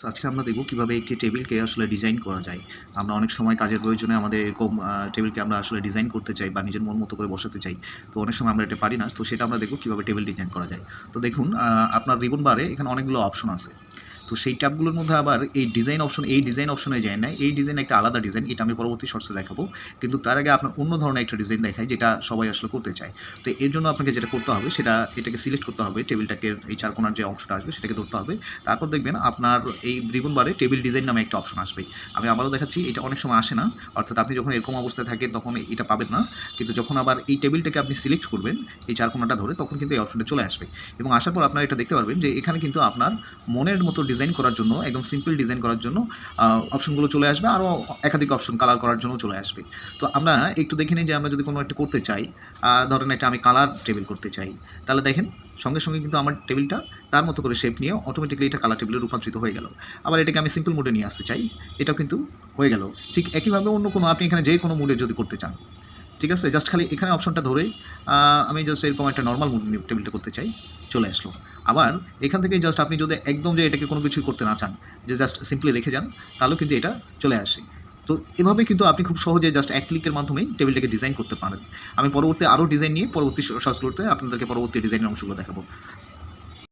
আজকে আমরা দেখব কিভাবে একটি টেবিলকে আসলে ডিজাইন করা যায়। আমরা অনেক সময় কাজের প্রয়োজনে আমাদের এরকম টেবিলকে আমরা আসলে ডিজাইন করতে চাই বা নিজের মন মতো করে বসাতে চাই। তো অনেক সময় আমরা এটা পারি না। তো সেটা আমরা দেখব কিভাবে টেবিল ডিজাইন করা যায়। তো দেখুন আপনার রিবন বারে এখানে অনেকগুলো অপশন আছে। তো সেই ট্যাবগুলোর মধ্যে আবার এই ডিজাইন অপশনে যায় না। এই ডিজাইন একটা আলাদা ডিজাইন। এটা আমি পরবর্তী শর্টসে দেখাবো। কিন্তু তার আগে আপনার অন্য ধরনের একটা ডিজাইন দেখাই যেটা সবাই আসলে করতে চায়। তো এর জন্য আপনাকে যেটা করতে হবে এটাকে সিলেক্ট করতে হবে। টেবিলটাকে এই চার কোণার যে অংশটা আসবে সেটাকে ধরতে হবে। তারপর দেখবেন আপনার এই রিবন বারে টেবিল ডিজাইন নামে একটা অপশন আসবে। আমি আবারও দেখাচ্ছি, এটা অনেক সময় আসে না। অর্থাৎ আপনি যখন এরকম অবস্থায় থাকেন তখন এটা পাবেন না। কিন্তু যখন আবার এই টেবিলটাকে আপনি সিলেক্ট করবেন এই চার কোণাটা ধরে, তখন কিন্তু এই অপশনটা চলে আসবে। এবং আসার পর আপনারা এটা দেখতে পারবেন যে এখানে কিন্তু আপনার মনের মতো ডিজাইন করার জন্য, একদম সিম্পল ডিজাইন করার জন্য অপশনগুলো চলে আসবে। আরও একাধিক অপশন কালার করার জন্য চলে আসবে। তো আমরা একটু দেখে নিই যে আমরা যদি কোনো একটা করতে চাই, ধরেন একটা আমি কালার টেবিল করতে চাই, তাহলে দেখেন সঙ্গে সঙ্গে কিন্তু আমার টেবিলটা তার মতো করে শেপ নিয়ে অটোমেটিক্যালি এটা কালার টেবিলে রূপান্তরিত হয়ে গেল। আবার এটাকে আমি সিম্পল মোডে নিয়ে আসতে চাই, এটাও কিন্তু হয়ে গেল। ঠিক একইভাবে অন্য কোনো আপনি এখানে যে কোনো মোডে যদি করতে চান, ঠিক আছে, জাস্ট খালি এখানে অপশনটা ধরেই আমি জাস্ট এরকম একটা নর্মাল মোড টেবিলটা করতে চাই, চলে আসলো। আবার এখান থেকে জাস্ট আপনি যদি একদম যে এটাকে কোনো কিছুই করতে না চান, যে জাস্ট সিম্পলি রেখে যান, তাহলেও কিন্তু এটা চলে আসে। তো এভাবে কিন্তু আপনি খুব সহজে জাস্ট এক ক্লিকের মাধ্যমেই টেবিলটাকে ডিজাইন করতে পারেন। আমি পরবর্তী আরও ডিজাইন নিয়ে পরবর্তী শর্টসগুলোতে আপনাদেরকে পরবর্তী ডিজাইনের অংশগুলো দেখাবো।